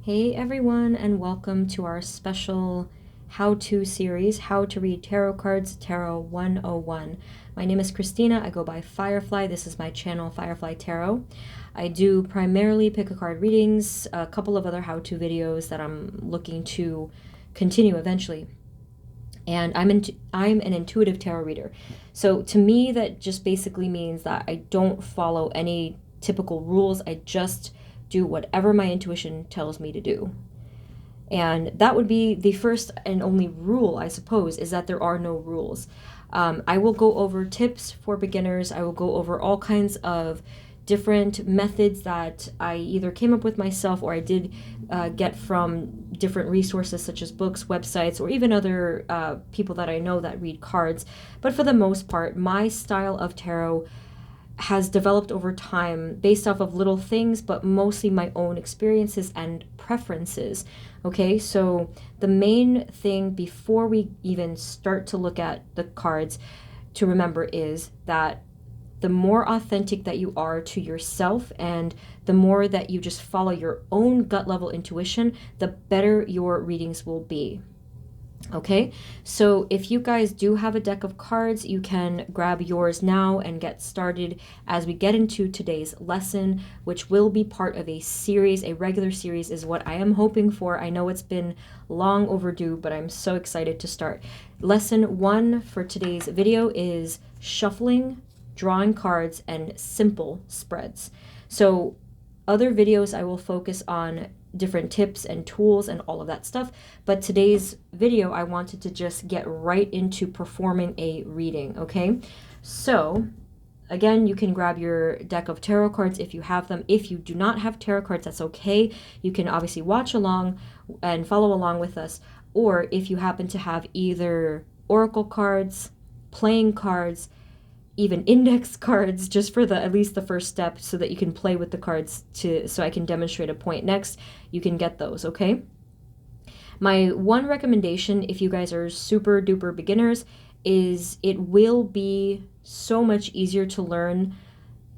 Hey everyone, and welcome to our special how-to series, How to Read Tarot Cards, Tarot 101. My name is Christina. I go by Firefly. This is my channel, Firefly Tarot. I do primarily pick-a-card readings, a couple of other how-to videos that I'm looking to continue eventually. And I'm an intuitive tarot reader. So to me, that just basically means that I don't follow any typical rules. I just do whatever my intuition tells me to do. And that would be the first and only rule, I suppose, is that there are no rules. I will go over tips for beginners. I will go over all kinds of different methods that I either came up with myself or I did get from different resources such as books, websites, or even other people that I know that read cards. But for the most part, my style of tarot has developed over time based off of little things, but mostly my own experiences and preferences. Okay, so the main thing before we even start to look at the cards to remember is that the more authentic that you are to yourself and the more that you just follow your own gut level intuition, the better your readings will be. Okay, so if you guys do have a deck of cards, you can grab yours now and get started as we get into today's lesson, which will be part of a series. A regular series is what I am hoping for. I know it's been long overdue, but I'm so excited to start. Lesson 1 for today's video is shuffling, drawing cards, and simple spreads. So other videos I will focus on different tips and tools and all of that stuff, but today's video I wanted to just get right into performing a reading. Okay, so again, you can grab your deck of tarot cards if you have them. If you do not have tarot cards, that's okay. You can obviously watch along and follow along with us, or if you happen to have either oracle cards, playing cards, even index cards, just for the at least the first step so that you can play with the cards so I can demonstrate a point next, you can get those. Okay, my one recommendation if you guys are super duper beginners is it will be so much easier to learn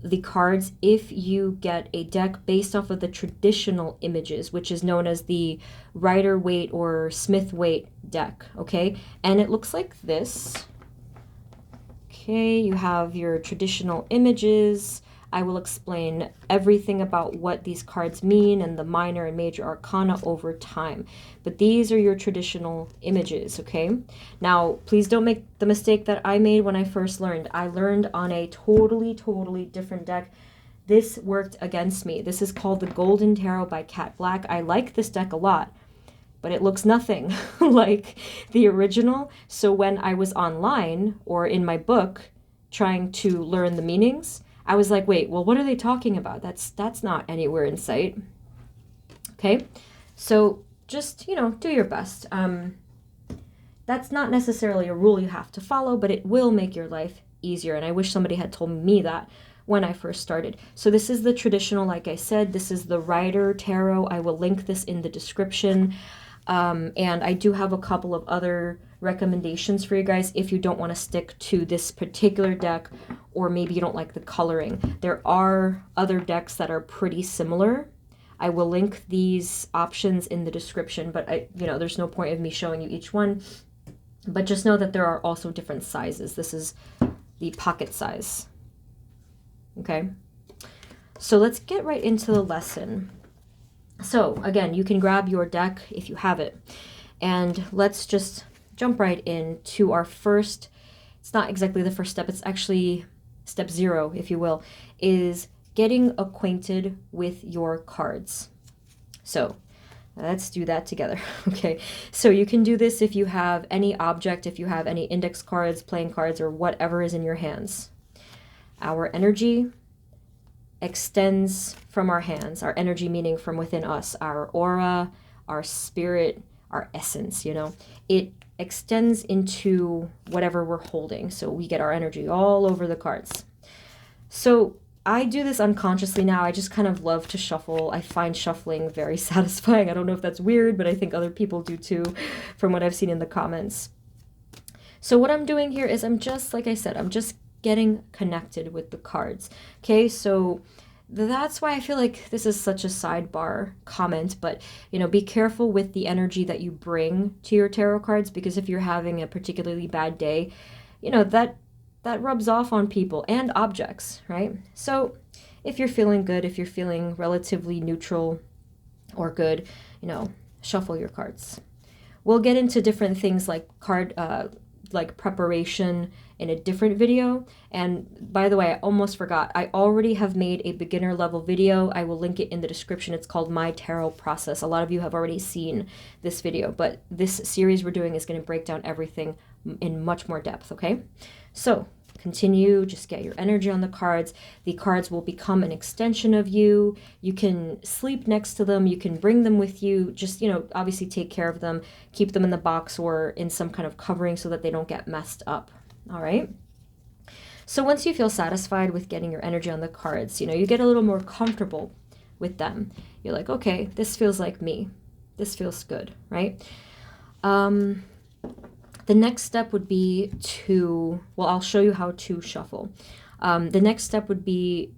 the cards if you get a deck based off of the traditional images, which is known as the Rider-Waite or Smith-Waite deck. Okay, and it looks like this. Okay, you have your traditional images. I will explain everything about what these cards mean and the minor and major arcana over time. But these are your traditional images, okay? Now, please don't make the mistake that I made when I first learned. I learned on a totally different deck. This worked against me. This is called the Golden Tarot by Cat Black. I like this deck a lot, but it looks nothing like the original. So when I was online or in my book trying to learn the meanings, I was like, wait, well, what are they talking about? That's not anywhere in sight. Okay, so just, do your best. That's not necessarily a rule you have to follow, but it will make your life easier. And I wish somebody had told me that when I first started. So this is the traditional, like I said, this is the Rider Tarot. I will link this in the description. And I do have a couple of other recommendations for you guys if you don't want to stick to this particular deck, or maybe you don't like the coloring. There are other decks that are pretty similar. I will link these options in the description, but there's no point of me showing you each one. But just know that there are also different sizes. This is the pocket size. Okay, so let's get right into the lesson. So again, you can grab your deck if you have it, and let's just jump right into our first, it's not exactly the first step, it's actually step 0, if you will, is getting acquainted with your cards. So let's do that together. Okay, so you can do this if you have any object, if you have any index cards, playing cards, or whatever is in your hands. Our energy extends from our hands, our energy meaning from within us, our aura, our spirit, our essence, it extends into whatever we're holding. So we get our energy all over the cards. So I do this unconsciously now. I just kind of love to shuffle. I find shuffling very satisfying. I don't know if that's weird, but I think other people do too, from what I've seen in the comments. So what I'm doing here is I'm just, like I said, I'm just getting connected with the cards. Okay, so That's why I feel like this is such a sidebar comment, but you know, be careful with the energy that you bring to your tarot cards, because if you're having a particularly bad day, you know, that rubs off on people and objects, right? So if you're feeling good, if you're feeling relatively neutral or good, you know, shuffle your cards. We'll get into different things like like preparation in a different video. And by the way, I almost forgot, I already have made a beginner level video. I will link it in the description. It's called My Tarot Process. A lot of you have already seen this video, but this series we're doing is going to break down everything in much more depth, okay? So continue, just get your energy on the cards. The cards will become an extension of you. You can sleep next to them. You can bring them with you. Just, you know, obviously take care of them. Keep them in the box or in some kind of covering so that they don't get messed up. All right? So once you feel satisfied with getting your energy on the cards, you know, you get a little more comfortable with them. You're like, okay, this feels like me. This feels good, right? The next step would be well, I'll show you how to shuffle. The next step would be,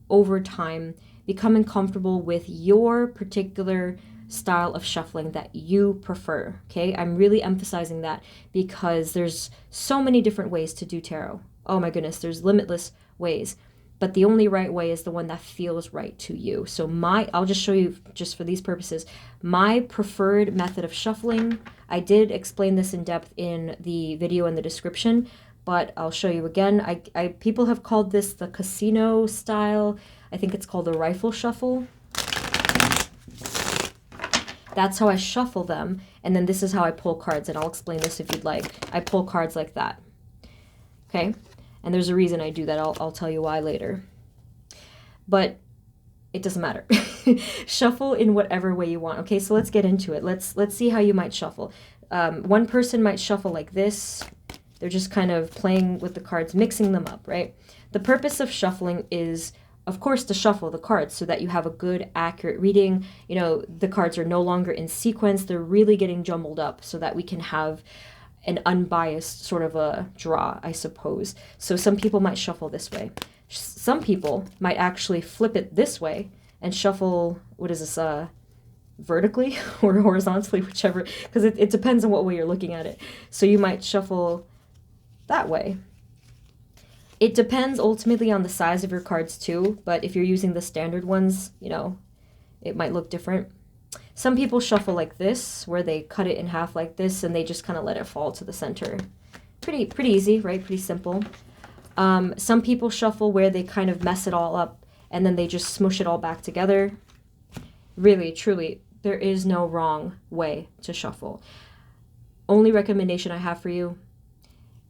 over time, becoming comfortable with your particular style of shuffling that you prefer, okay? I'm really emphasizing that because there's so many different ways to do tarot. Oh my goodness, there's limitless ways. But the only right way is the one that feels right to you. So I'll just show you, just for these purposes, my preferred method of shuffling. I did explain this in depth in the video in the description, but I'll show you again. People have called this the casino style. I think it's called the rifle shuffle. That's how I shuffle them. And then this is how I pull cards, and I'll explain this if you'd like. I pull cards like that. Okay? And there's a reason I do that. I'll tell you why later. But it doesn't matter. Shuffle in whatever way you want. Okay, so let's get into it. Let's see how you might shuffle. One person might shuffle like this. They're just kind of playing with the cards, mixing them up, right? The purpose of shuffling is, of course, to shuffle the cards so that you have a good, accurate reading. You know, the cards are no longer in sequence. They're really getting jumbled up so that we can have an unbiased sort of a draw, I suppose. So some people might shuffle this way. Some people might actually flip it this way and shuffle, what is this, vertically or horizontally, whichever, because it depends on what way you're looking at it. So you might shuffle that way. It depends ultimately on the size of your cards too, but if you're using the standard ones, you know, it might look different. Some people shuffle like this, where they cut it in half like this, and they just kind of let it fall to the center. Pretty easy, right? Pretty simple. Some people shuffle where they kind of mess it all up, and then they just smush it all back together. Really, truly, there is no wrong way to shuffle. Only recommendation I have for you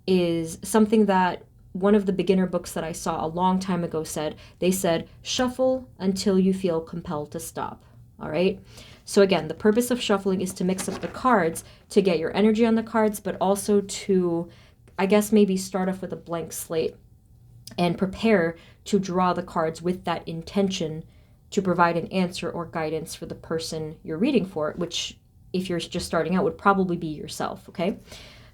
is something that one of the beginner books that I saw a long time ago said. They said, shuffle until you feel compelled to stop. All right? So again, the purpose of shuffling is to mix up the cards, to get your energy on the cards, but also to, I guess, maybe start off with a blank slate and prepare to draw the cards with that intention to provide an answer or guidance for the person you're reading for, which, if you're just starting out, would probably be yourself, okay?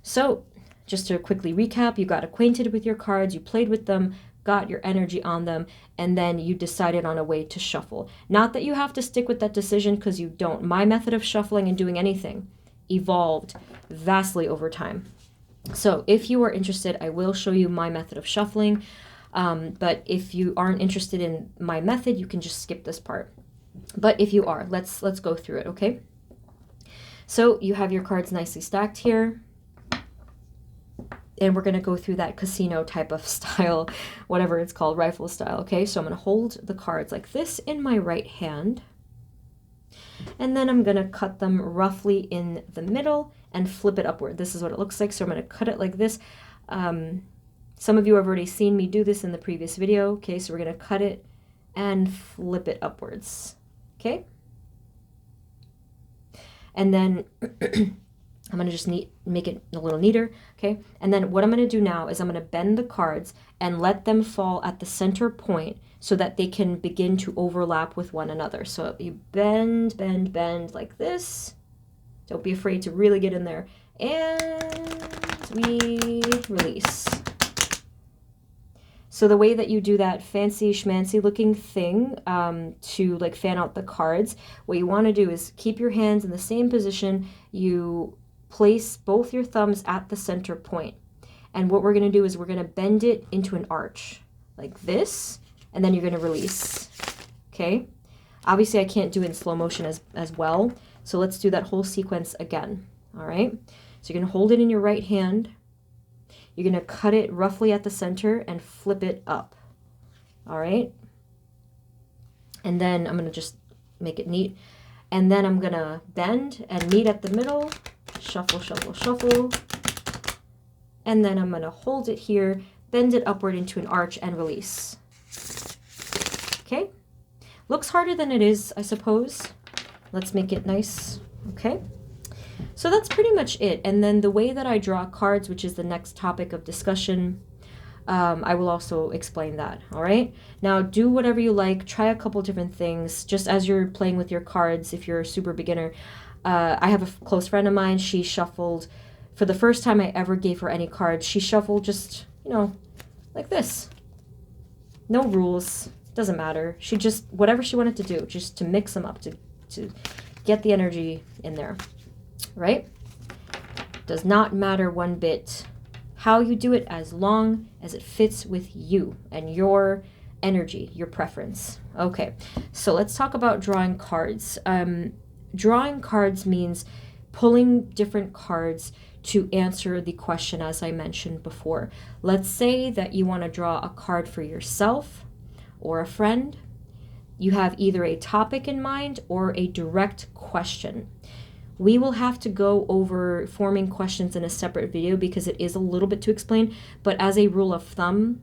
So just to quickly recap, you got acquainted with your cards, you played with them, got your energy on them, and then you decided on a way to shuffle. Not that you have to stick with that decision, because you don't. My method of shuffling and doing anything evolved vastly over time. So if you are interested, I will show you my method of shuffling. But if you aren't interested in my method, you can just skip this part. But if you are, let's go through it, okay? So you have your cards nicely stacked here. And we're going to go through that casino type of style, whatever it's called, rifle style, okay? So I'm going to hold the cards like this in my right hand. And then I'm going to cut them roughly in the middle and flip it upward. This is what it looks like. So I'm going to cut it like this. Some of you have already seen me do this in the previous video. Okay, so we're going to cut it and flip it upwards. Okay? And then I'm going to just make it a little neater, okay? And then what I'm going to do now is I'm going to bend the cards and let them fall at the center point so that they can begin to overlap with one another. So you bend, bend, bend like this. Don't be afraid to really get in there. And we release. So the way that you do that fancy schmancy looking thing to like fan out the cards, what you want to do is keep your hands in the same position. You place both your thumbs at the center point. And what we're going to do is we're going to bend it into an arch like this, and then you're going to release. Okay? Obviously, I can't do it in slow motion as well. So let's do that whole sequence again. All right? So you're going to hold it in your right hand. You're going to cut it roughly at the center and flip it up. All right? And then I'm going to just make it neat. And then I'm going to bend and meet at the middle. Shuffle, shuffle, shuffle. And then I'm going to hold it here, bend it upward into an arch, and release. Okay? Looks harder than it is, I suppose. Let's make it nice. Okay? So that's pretty much it. And then the way that I draw cards, which is the next topic of discussion, I will also explain that. All right? Now, do whatever you like. Try a couple different things, just as you're playing with your cards if you're a super beginner. I have a close friend of mine. She shuffled... For the first time I ever gave her any cards, she shuffled just, you know, like this. No rules. Doesn't matter. She just, whatever she wanted to do, just to mix them up, to get the energy in there. Right? Does not matter one bit how you do it as long as it fits with you and your energy, your preference. Okay, so let's talk about drawing cards. Drawing cards means pulling different cards to answer the question, as I mentioned before. Let's say that you want to draw a card for yourself or a friend. You have either a topic in mind or a direct question. We will have to go over forming questions in a separate video because it is a little bit to explain, but as a rule of thumb,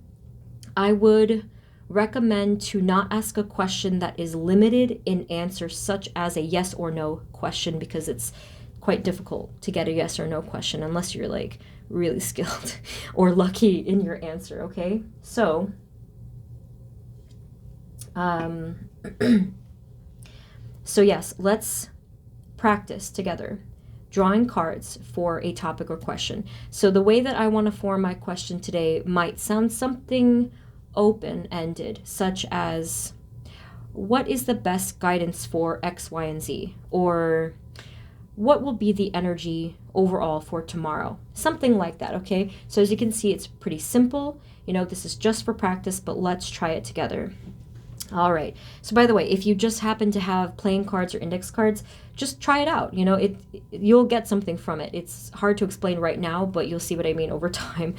I would recommend to not ask a question that is limited in answer, such as a yes or no question, because it's quite difficult to get a yes or no question unless you're like really skilled or lucky in your answer. Okay, so so yes, let's practice together drawing cards for a topic or question. So the way that I want to form my question today might sound something open-ended, such as, what is the best guidance for X, Y, and Z? Or what will be the energy overall for tomorrow? Something like that, okay? So as you can see, it's pretty simple. You know, this is just for practice, but let's try it together. All right. So by the way, if you just happen to have playing cards or index cards, just try it out. You know, you'll get something from it. It's hard to explain right now, but you'll see what I mean over time.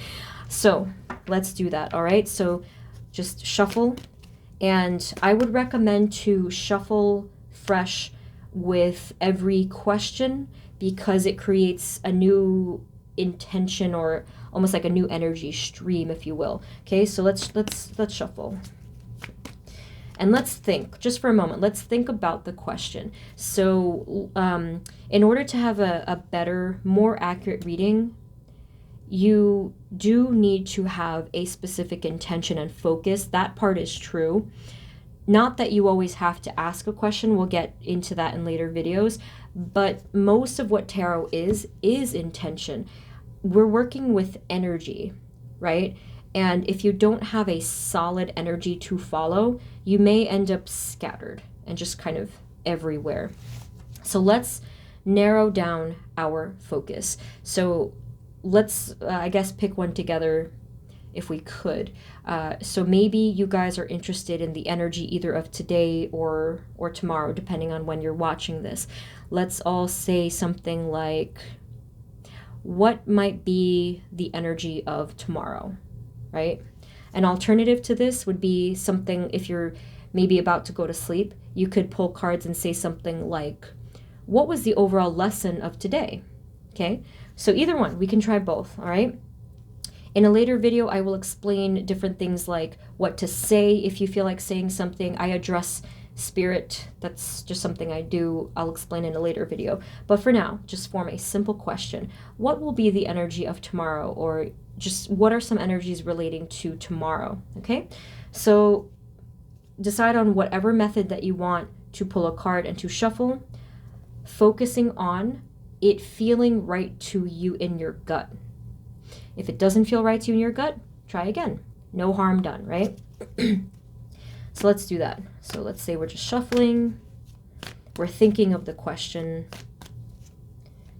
So let's do that, all right? So just shuffle. And I would recommend to shuffle fresh with every question because it creates a new intention or almost like a new energy stream, if you will. Okay, so let's shuffle. And let's think, just for a moment, let's think about the question. So in order to have a better, more accurate reading, you do need to have a specific intention and focus. That part is true. Not that you always have to ask a question. We'll get into that in later videos. But most of what tarot is intention. We're working with energy, right? And if you don't have a solid energy to follow, you may end up scattered and just kind of everywhere. So let's narrow down our focus. So let's, I guess, pick one together if we could. So maybe you guys are interested in the energy either of today or tomorrow, depending on when you're watching this. Let's all say something like, what might be the energy of tomorrow, right? An alternative to this would be something, if you're maybe about to go to sleep, you could pull cards and say something like, what was the overall lesson of today? Okay, so either one, we can try both, all right? In a later video, I will explain different things like what to say if you feel like saying something. I address spirit. That's just something I do. I'll explain in a later video. But for now, just form a simple question. What will be the energy of tomorrow? Or just what are some energies relating to tomorrow? Okay, so decide on whatever method that you want to pull a card and to shuffle, focusing on it feeling right to you in your gut. If it doesn't feel right to you in your gut, try again. No harm done, right? So let's do that. So let's say we're just shuffling. We're thinking of the question.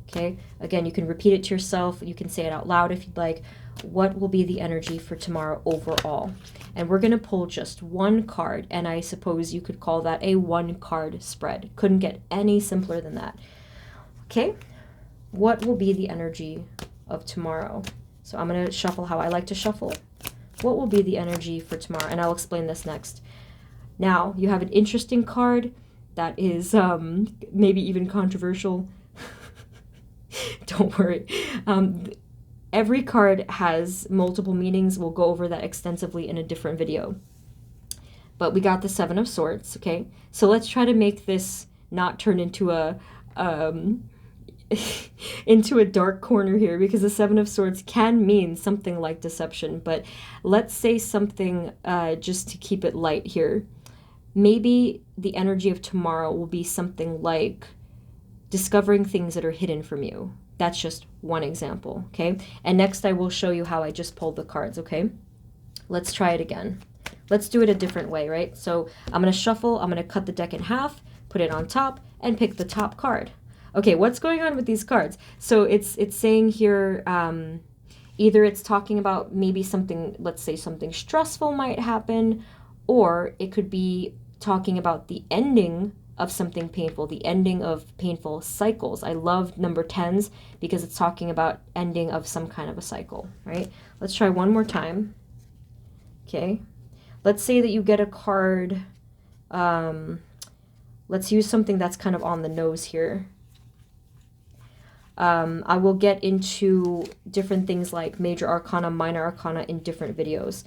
Okay, again, you can repeat it to yourself. You can say it out loud if you'd like. What will be the energy for tomorrow overall? And we're going to pull just one card, and I suppose you could call that a one-card spread. Couldn't get any simpler than that. Okay, what will be the energy of tomorrow? So I'm going to shuffle how I like to shuffle. What will be the energy for tomorrow? And I'll explain this next. Now, you have an interesting card that is maybe even controversial. Don't worry. Every card has multiple meanings. We'll go over that extensively in a different video. But we got the Seven of Swords, okay? So let's try to make this not turn into a into a dark corner here, because the Seven of Swords can mean something like deception. But let's say something just to keep it light here. Maybe the energy of tomorrow will be something like discovering things that are hidden from you. That's just one example, okay? And next I will show you how I just pulled the cards, okay? Let's try it again. Let's do it a different way, right? So I'm going to shuffle, I'm going to cut the deck in half, put it on top, and pick the top card. Okay, what's going on with these cards? So it's saying here, either it's talking about maybe something, let's say something stressful might happen, or it could be talking about the ending of something painful, the ending of painful cycles. I love number 10s because it's talking about ending of some kind of a cycle, right? Let's try one more time. Okay. Let's say that you get a card. Let's use something that's kind of on the nose here. I will get into different things like major arcana, minor arcana in different videos.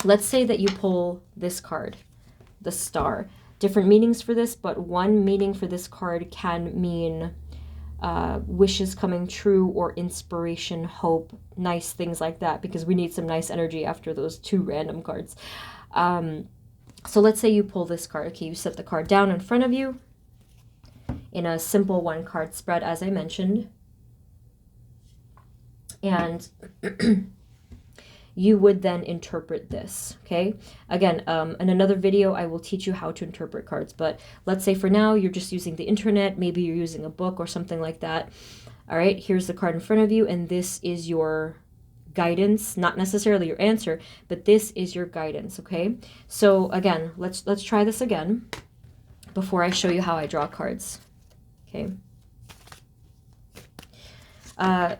Let's say that you pull this card, the Star. Different meanings for this, but one meaning for this card can mean wishes coming true or inspiration, hope, nice things like that, because we need some nice energy after those two random cards. So let's say you pull this card. Okay, you set the card down in front of you in a simple one card spread, as I mentioned. And you would then interpret this, okay? Again, in another video, I will teach you how to interpret cards, but let's say for now, you're just using the internet, maybe you're using a book or something like that. All right, here's the card in front of you, and this is your guidance, not necessarily your answer, but this is your guidance, okay? So again, let's try this again before I show you how I draw cards, okay?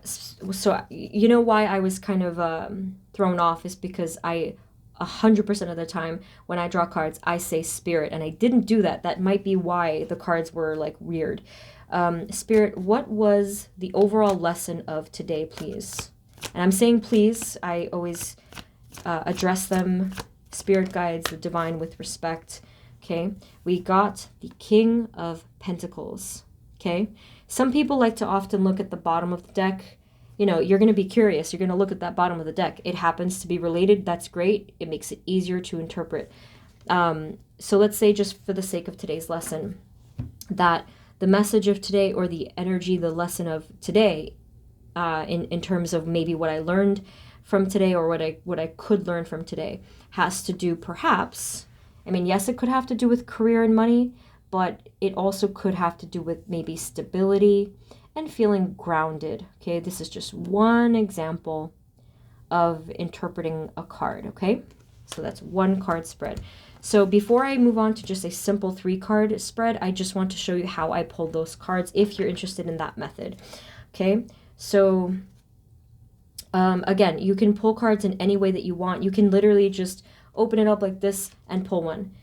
So you know why I was kind of thrown off is because 100% of the time when I draw cards, I say spirit, and I didn't do that. That might be why the cards were like weird. Spirit, what was the overall lesson of today, please? And I'm saying please. I always address them, spirit guides, the divine, with respect. Okay, we got the King of Pentacles. Okay, some people like to often look at the bottom of the deck. You know, you're going to be curious. You're going to look at that bottom of the deck. It happens to be related. That's great. It makes it easier to interpret. So let's say, just for the sake of today's lesson, that the message of today, or the energy, the lesson of today, in terms of maybe what I learned from today, or what I could learn from today, has to do perhaps, I mean, yes, it could have to do with career and money, but it also could have to do with maybe stability and feeling grounded. Okay, this is just one example of interpreting a card, okay? So that's one card spread. So before I move on to just a simple 3-card spread, I just want to show you how I pulled those cards if you're interested in that method, okay? So again, you can pull cards in any way that you want. You can literally just open it up like this and pull one.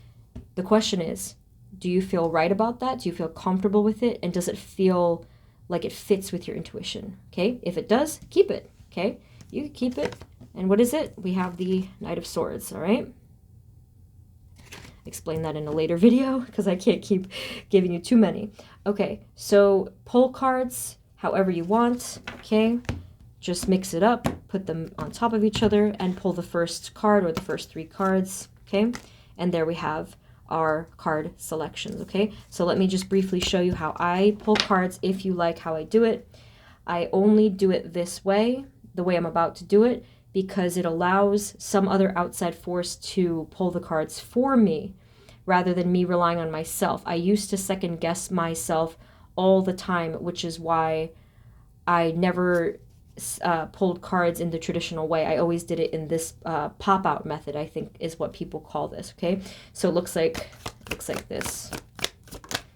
The question is, do you feel right about that? Do you feel comfortable with it? And does it feel like it fits with your intuition? Okay, if it does, keep it. Okay, you can keep it. And what is it? We have the Knight of Swords, all right? Explain that in a later video because I can't keep giving you too many. Okay, so pull cards however you want, okay? Just mix it up, put them on top of each other, and pull the first card or the first 3 cards, okay? And there we have our card selections, okay? So let me just briefly show you how I pull cards if you like how I do it. I only do it this way, the way I'm about to do it, because it allows some other outside force to pull the cards for me rather than me relying on myself. I used to second guess myself all the time, which is why I never pulled cards in the traditional way. I always did it in this pop-out method, I think is what people call this, okay? So it looks like this.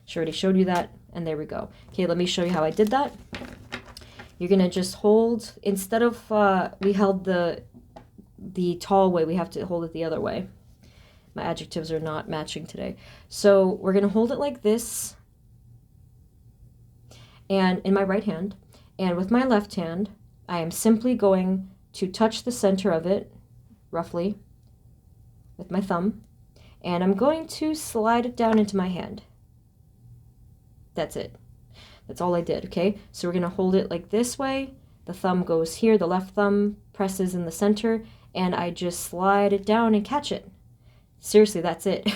She already showed you that, and there we go. Okay, let me show you how I did that. You're gonna just hold, instead of we held the tall way, we have to hold it the other way. My adjectives are not matching today. So we're gonna hold it like this, and in my right hand, and with my left hand, I am simply going to touch the center of it, roughly, with my thumb, and I'm going to slide it down into my hand. That's it. That's all I did, okay? So we're going to hold it like this way. The thumb goes here, the left thumb presses in the center, and I just slide it down and catch it. Seriously, that's it.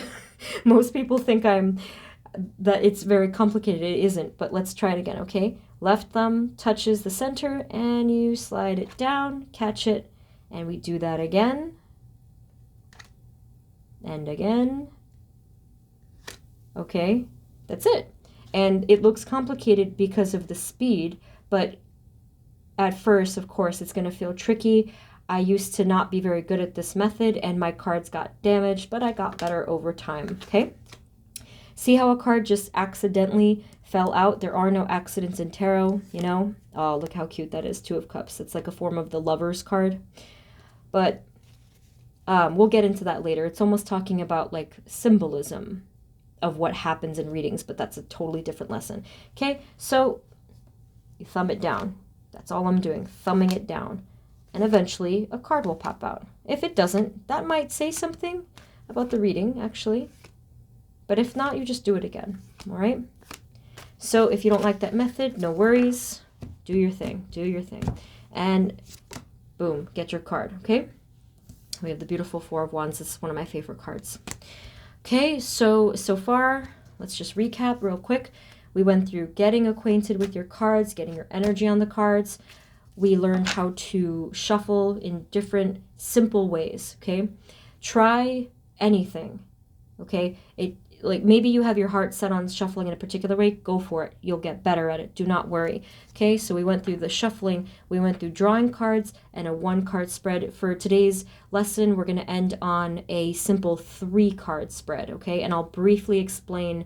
Most people think that it's very complicated. It isn't, but let's try it again, okay? Left thumb touches the center, and you slide it down, catch it, and we do that again, and again. Okay, that's it. And it looks complicated because of the speed, but at first, of course, it's going to feel tricky. I used to not be very good at this method, and my cards got damaged, but I got better over time, okay? See how a card just accidentally fell out? There are no accidents in tarot, you know? Oh, look how cute that is, Two of Cups. It's like a form of the Lover's card. But we'll get into that later. It's almost talking about like symbolism of what happens in readings, but that's a totally different lesson. Okay, so you thumb it down. That's all I'm doing, thumbing it down. And eventually a card will pop out. If it doesn't, that might say something about the reading, actually. But if not, you just do it again, all right? So if you don't like that method, no worries. Do your thing, do your thing. And boom, get your card, okay? We have the beautiful Four of Wands. This is one of my favorite cards. Okay, so far, let's just recap real quick. We went through getting acquainted with your cards, getting your energy on the cards. We learned how to shuffle in different simple ways, okay? Try anything, okay? Like maybe you have your heart set on shuffling in a particular way, go for it. You'll get better at it. Do not worry. Okay, so we went through the shuffling, we went through drawing cards and a 1-card spread. For today's lesson, we're going to end on a simple 3-card spread, okay? And I'll briefly explain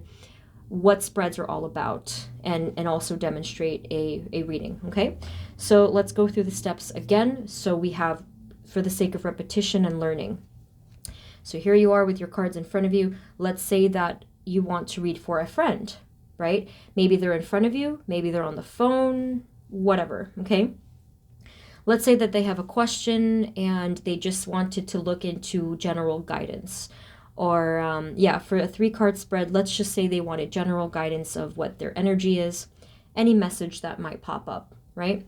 what spreads are all about and also demonstrate a reading, okay? So let's go through the steps again. So we have, for the sake of repetition and learning. So here you are with your cards in front of you. Let's say that you want to read for a friend, right? Maybe they're in front of you, maybe they're on the phone, whatever, okay? Let's say that they have a question and they just wanted to look into general guidance. Or, yeah, for a 3-card spread, let's just say they wanted general guidance of what their energy is, any message that might pop up, right?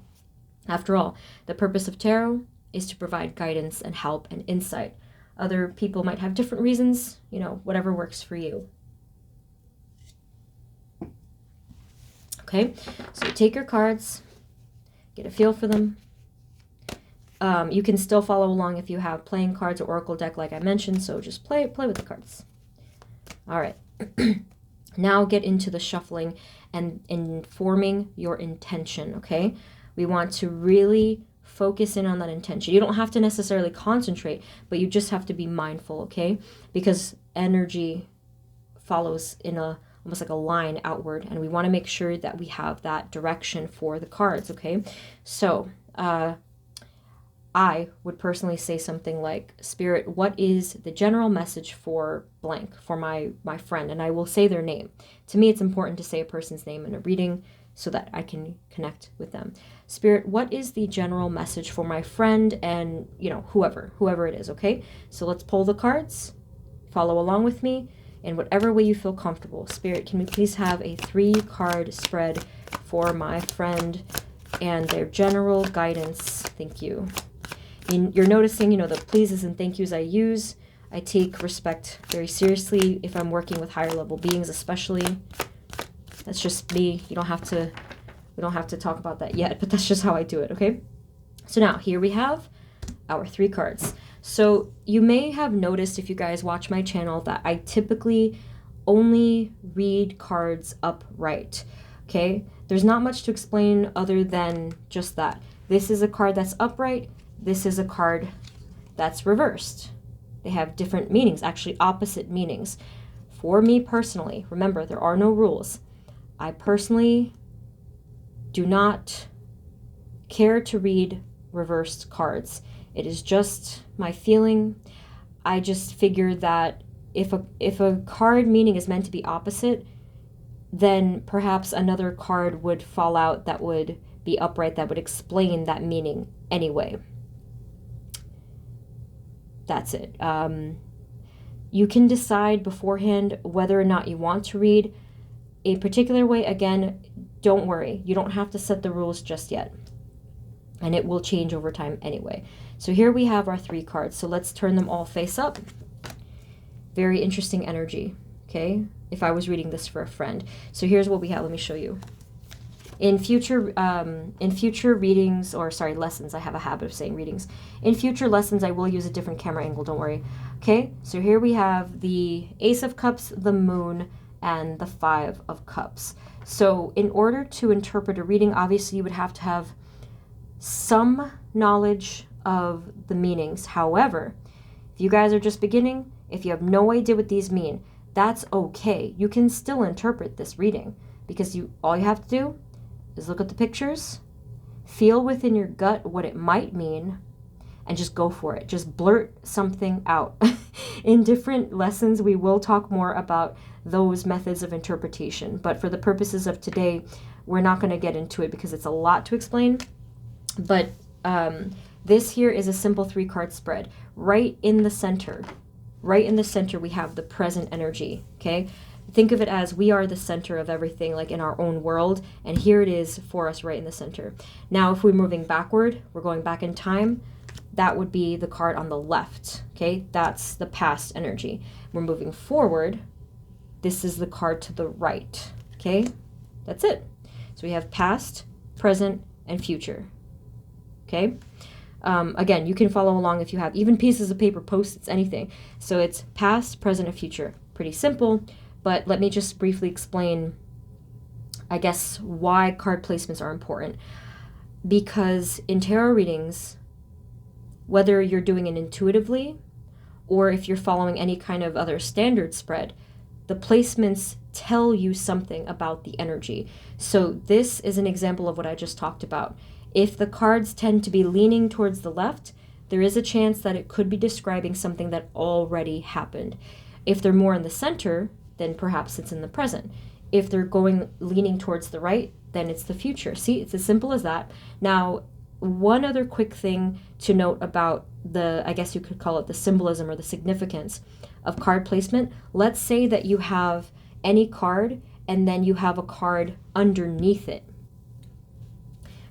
After all, the purpose of tarot is to provide guidance and help and insight. Other people might have different reasons, you know, whatever works for you. Okay, so take your cards, get a feel for them. You can still follow along if you have playing cards or oracle deck like I mentioned, so just play with the cards. All right, now get into the shuffling and informing your intention, okay? We want to really focus in on that intention. You don't have to necessarily concentrate, but you just have to be mindful, okay? Because energy follows in almost like a line outward, and we want to make sure that we have that direction for the cards, okay? So, I would personally say something like, Spirit, what is the general message for blank, for my friend? And I will say their name. To me, it's important to say a person's name in a reading so that I can connect with them. Spirit, what is the general message for my friend and, you know, whoever it is, okay? So let's pull the cards, follow along with me in whatever way you feel comfortable. Spirit, can we please have a 3-card spread for my friend and their general guidance? Thank you. And you're noticing, you know, the pleases and thank yous I use. I take respect very seriously if I'm working with higher level beings, especially. That's just me. We don't have to talk about that yet, but that's just how I do it, okay? So now here we have our 3 cards. So you may have noticed, if you guys watch my channel, that I typically only read cards upright. Okay, there's not much to explain other than just that. This is a card that's upright. This is a card that's reversed. They have different meanings, actually opposite meanings. For me personally, remember, there are no rules. I personally do not care to read reversed cards. It is just my feeling. I just figure that if a card meaning is meant to be opposite, then perhaps another card would fall out that would be upright, that would explain that meaning anyway. That's it. You can decide beforehand whether or not you want to read a particular way. Again, don't worry. You don't have to set the rules just yet. And it will change over time anyway. So here we have our 3 cards. So let's turn them all face up. Very interesting energy, okay? If I was reading this for a friend. So here's what we have. Let me show you. In future readings, or sorry, lessons, I have a habit of saying readings. In future lessons, I will use a different camera angle, don't worry. Okay, so here we have the Ace of Cups, the Moon, and the 5 of Cups. So in order to interpret a reading, obviously you would have to have some knowledge of the meanings. However, if you guys are just beginning, if you have no idea what these mean, that's okay. You can still interpret this reading, because all you have to do is look at the pictures, feel within your gut what it might mean, and just go for it. Just blurt something out. In different lessons, we will talk more about those methods of interpretation. But for the purposes of today, we're not going to get into it because it's a lot to explain. But this here is a simple 3-card spread. Right in the center, we have the present energy, okay? Think of it as we are the center of everything, like in our own world, and here it is for us right in the center. Now, if we're moving backward, we're going back in time, that would be the card on the left, okay? That's the past energy. We're moving forward, this is the card to the right, okay? That's it. So we have past, present, and future, okay? Again, you can follow along if you have even pieces of paper, Post-its, anything. So it's past, present, and future. Pretty simple. But let me just briefly explain, I guess, why card placements are important. Because in tarot readings, whether you're doing it intuitively or if you're following any kind of other standard spread, the placements tell you something about the energy. So this is an example of what I just talked about. If the cards tend to be leaning towards the left, there is a chance that it could be describing something that already happened. If they're more in the center, then perhaps it's in the present. If they're leaning towards the right, then it's the future. See, it's as simple as that. Now, one other quick thing to note about I guess you could call it the symbolism or the significance of card placement. Let's say that you have any card and then you have a card underneath it.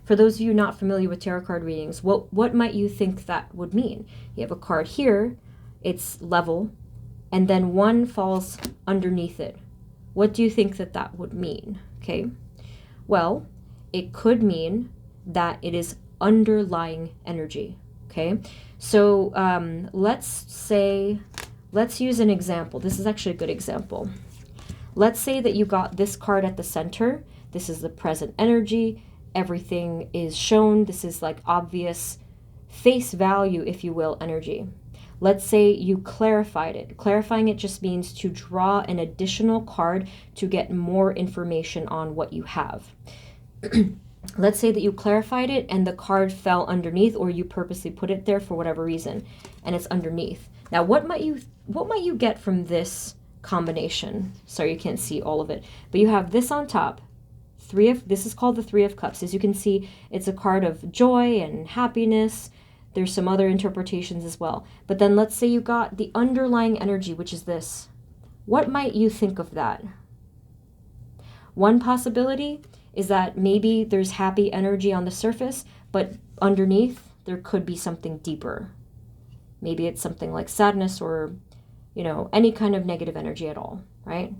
For those of you not familiar with tarot card readings, what might you think that would mean? You have a card here, it's level, and then one falls underneath it. What do you think that would mean? Okay, well, it could mean that it is underlying energy. Okay, so let's use an example. This is actually a good example. Let's say that you got this card at the center. This is the present energy. Everything is shown. This is like obvious face value, if you will, energy. Let's say you clarified it. Clarifying it just means to draw an additional card to get more information on what you have. Let's say that you clarified it and the card fell underneath, or you purposely put it there for whatever reason, and it's underneath. Now, what might you get from this combination? Sorry, you can't see all of it, but you have this on top. This is called the 3 of Cups. As you can see, it's a card of joy and happiness. There's some other interpretations as well. But then let's say you got the underlying energy, which is this. What might you think of that? One possibility is that maybe there's happy energy on the surface, but underneath there could be something deeper. Maybe it's something like sadness or, any kind of negative energy at all, right?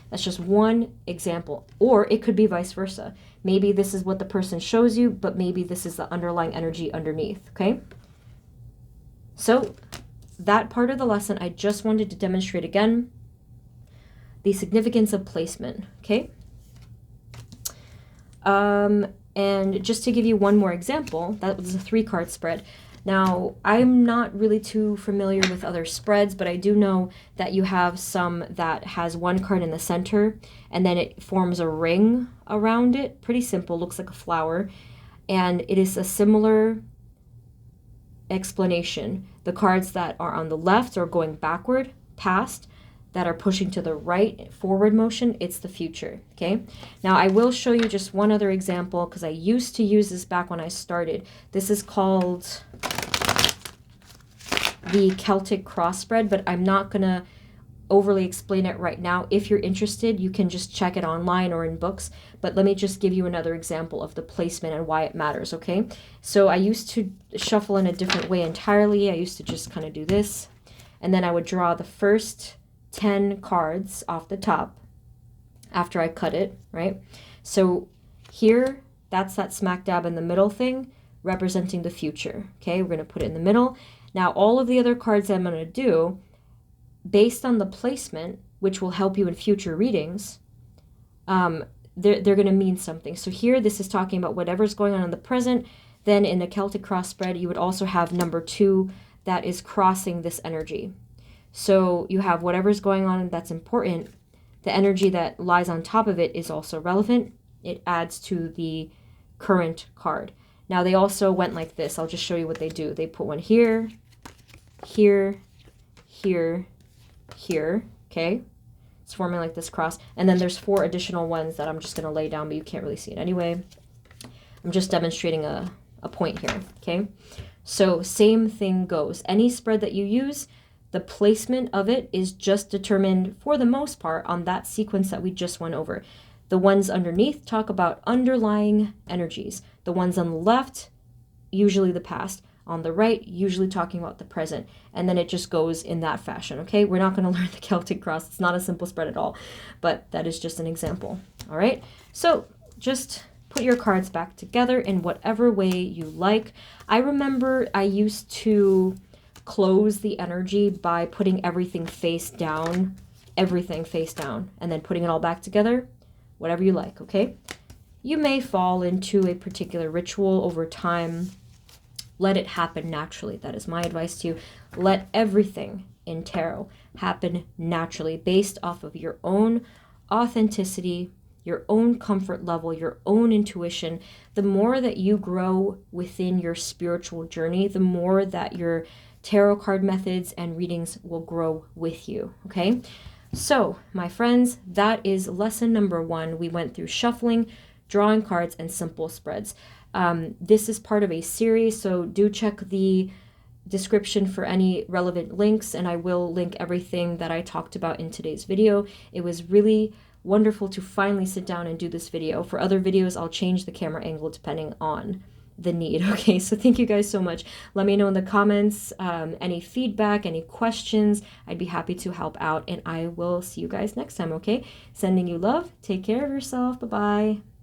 That's just one example. Or it could be vice versa. Maybe this is what the person shows you, but maybe this is the underlying energy underneath, okay? So that part of the lesson, I just wanted to demonstrate again the significance of placement, okay? And just to give you one more example, that was a 3-card spread. Now, I'm not really too familiar with other spreads, but I do know that you have some that has 1 card in the center, and then it forms a ring around it. Pretty simple, looks like a flower. And it is a similar explanation. The cards that are on the left are going backward, past, that are pushing to the right, forward motion, it's the future, okay? Now, I will show you just one other example because I used to use this back when I started. This is called the Celtic cross spread, but I'm not going to overly explain it right now. If you're interested, you can just check it online or in books, but let me just give you another example of the placement and why it matters, okay? So I used to shuffle in a different way entirely. I used to just kind of do this, and then I would draw the first 10 cards off the top after I cut it, right? So here, that's that smack dab in the middle thing representing the future, okay? We're going to put it in the middle. Now, all of the other cards I'm going to do, based on the placement, which will help you in future readings, they're going to mean something. So here, this is talking about whatever's going on in the present. Then in the Celtic cross spread, you would also have number 2 that is crossing this energy. So you have whatever's going on that's important. The energy that lies on top of it is also relevant. It adds to the current card. Now they also went like this. I'll just show you what they do. They put one here, here, here, here, okay? It's forming like this cross. And then there's 4 additional ones that I'm just going to lay down, but you can't really see it anyway. I'm just demonstrating a point here, okay? So same thing goes. Any spread that you use, the placement of it is just determined, for the most part, on that sequence that we just went over. The ones underneath talk about underlying energies. The ones on the left, usually the past. On the right, usually talking about the present. And then it just goes in that fashion, okay? We're not going to learn the Celtic cross. It's not a simple spread at all. But that is just an example, all right? So just put your cards back together in whatever way you like. I remember I used to close the energy by putting everything face down, and then putting it all back together, whatever you like, okay? You may fall into a particular ritual over time. Let it happen naturally. That is my advice to you. Let everything in tarot happen naturally, based off of your own authenticity, your own comfort level, your own intuition. The more that you grow within your spiritual journey, the more that your tarot card methods and readings will grow with you, okay? So, my friends, that is lesson number 1. We went through shuffling, drawing cards, and simple spreads. This is part of a series, so do check the description for any relevant links, and I will link everything that I talked about in today's video. It was really wonderful to finally sit down and do this video. For other videos, I'll change the camera angle depending on the need. Okay, so thank you guys so much. Let me know in the comments any feedback, any questions. I'd be happy to help out, and I will see you guys next time, okay? Sending you love. Take care of yourself. Bye-bye.